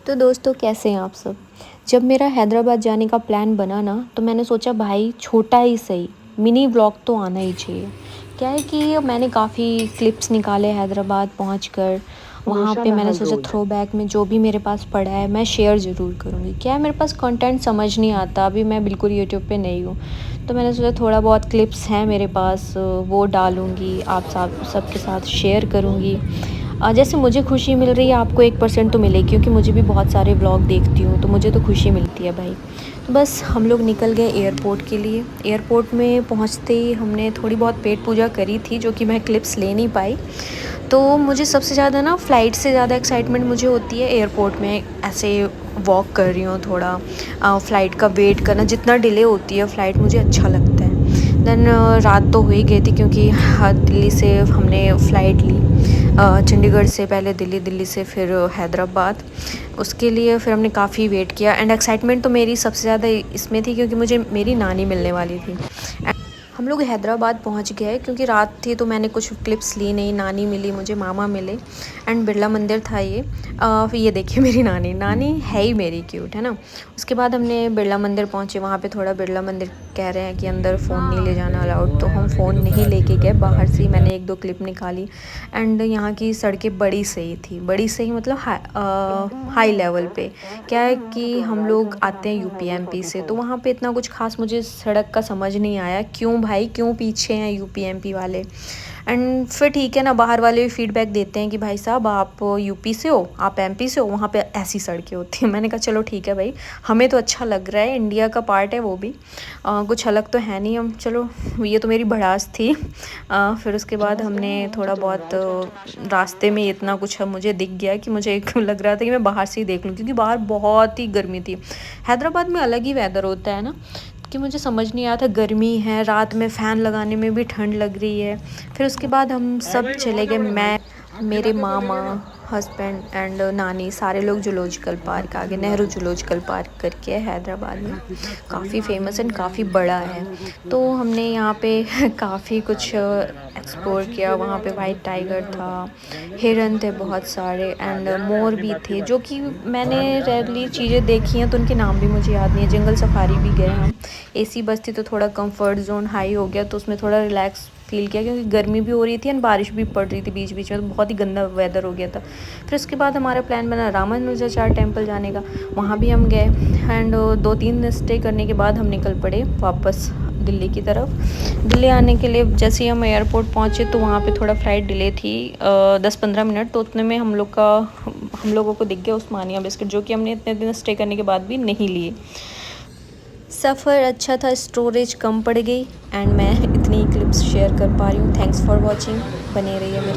तो दोस्तों कैसे हैं आप सब। जब मेरा हैदराबाद जाने का प्लान बना ना तो मैंने सोचा भाई छोटा ही सही मिनी व्लॉग तो आना ही चाहिए। क्या है कि मैंने काफ़ी क्लिप्स निकाले हैदराबाद पहुंचकर। वहाँ पे मैंने सोचा थ्रो बैक में जो भी मेरे पास पड़ा है मैं शेयर ज़रूर करूँगी। क्या है मेरे पास कंटेंट समझ नहीं आता, अभी मैं बिल्कुल यूट्यूब पे नहीं हूँ, तो मैंने सोचा थोड़ा बहुत क्लिप्स हैं मेरे पास वो डालूँगी, आप सबके साथ शेयर करूँगी। जैसे मुझे खुशी मिल रही है आपको 1% तो मिलेगी, क्योंकि मुझे भी बहुत सारे व्लॉग देखती हूँ तो मुझे तो खुशी मिलती है भाई। तो बस हम लोग निकल गए एयरपोर्ट के लिए। एयरपोर्ट में पहुँचते ही हमने थोड़ी बहुत पेट पूजा करी थी जो कि मैं क्लिप्स ले नहीं पाई। तो मुझे सबसे ज़्यादा ना फ़्लाइट से ज़्यादा एक्साइटमेंट मुझे होती है एयरपोर्ट में ऐसे वॉक कर रही हूँ थोड़ा। फ़्लाइट का वेट करना, जितना डिले होती है फ़्लाइट मुझे अच्छा लगता है। देन रात तो हो ही गई थी क्योंकि दिल्ली से हमने फ़्लाइट ली, चंडीगढ़ से पहले दिल्ली, दिल्ली से फिर हैदराबाद। उसके लिए फिर हमने काफ़ी वेट किया एंड एक्साइटमेंट तो मेरी सबसे ज़्यादा इसमें थी क्योंकि मुझे मेरी नानी मिलने वाली थी। हम लोग हैदराबाद पहुंच गए क्योंकि रात थी तो मैंने कुछ क्लिप्स ली नहीं। नानी मिली मुझे, मामा मिले एंड बिरला मंदिर था ये। फिर ये देखिए मेरी नानी नानी है ही मेरी क्यूट, है ना। उसके बाद हमने बिरला मंदिर पहुंचे। वहाँ पे थोड़ा बिरला मंदिर कह रहे हैं कि अंदर फ़ोन नहीं ले जाना अलाउड, तो हम फ़ोन नहीं लेके गए, बाहर से ही मैंने 1-2 क्लिप निकाली। एंड यहाँ की सड़कें बड़ी सही थी, बड़ी सही मतलब हाई लेवल पे। क्या है कि हम लोग आते हैं यूपी एमपी से, तो वहाँ पे इतना कुछ खास मुझे सड़क का समझ नहीं आया, क्यों भाई क्यों पीछे हैं यूपी एमपी वाले। एंड फिर ठीक है ना, बाहर वाले भी फीडबैक देते हैं कि भाई साहब आप यूपी से हो, आप एमपी से हो, वहाँ पे ऐसी सड़कें होती हैं। मैंने कहा चलो ठीक है भाई, हमें तो अच्छा लग रहा है, इंडिया का पार्ट है वो भी, कुछ अलग तो है नहीं। हम चलो, ये तो मेरी भड़ास थी। फिर उसके बाद हमने थोड़ा बहुत रास्ते में इतना कुछ मुझे दिख गया कि मुझे एक लग रहा था कि मैं बाहर से ही देख लूँ, क्योंकि बाहर बहुत ही गर्मी थी। हैदराबाद में अलग ही वेदर होता है ना, कि मुझे समझ नहीं आया था, गर्मी है, रात में फ़ैन लगाने में भी ठंड लग रही है। फिर उसके बाद हम सब चले गए, मैं, मेरे मामा, हस्बैंड एंड नानी, सारे लोग जूलॉजिकल पार्क आ गए। नेहरू जूलॉजिकल पार्क करके है हैदराबाद में, काफ़ी फेमस एंड काफ़ी बड़ा है। तो हमने यहाँ पे काफ़ी कुछ एक्सप्लोर किया। वहाँ पे वाइट टाइगर था, हिरन थे बहुत सारे एंड मोर भी थे, जो कि मैंने रेयरली चीज़ें देखी हैं तो उनके नाम भी मुझे याद नहीं है। जंगल सफारी भी गए हम। एसी बस थी तो थोड़ा कंफर्ट जोन हाई हो गया, तो उसमें थोड़ा रिलैक्स फील किया क्योंकि गर्मी भी हो रही थी एंड बारिश भी पड़ रही थी बीच बीच में, तो बहुत ही गंदा वेदर हो गया था। फिर उसके बाद हमारा प्लान बना रामानुजाचार्य टेम्पल जाने का, वहाँ भी हम गए एंड 2-3 दिन स्टे करने के बाद हम निकल पड़े वापस दिल्ली की तरफ। दिल्ली आने के लिए जैसे ही हम एयरपोर्ट पहुँचे तो वहाँ पे थोड़ा फ़्लाइट डिले थी 10-15 मिनट, तो उतने में हम लोगों को दिख गया उस्मानिया बिस्किट, जो कि हमने इतने दिन स्टे करने के बाद भी नहीं लिए। सफ़र अच्छा था, स्टोरेज कम पड़ गई एंड मैं इतनी क्लिप्स शेयर कर पा रही हूँ। थैंक्स फॉर वॉचिंग, बने रहिए मेरे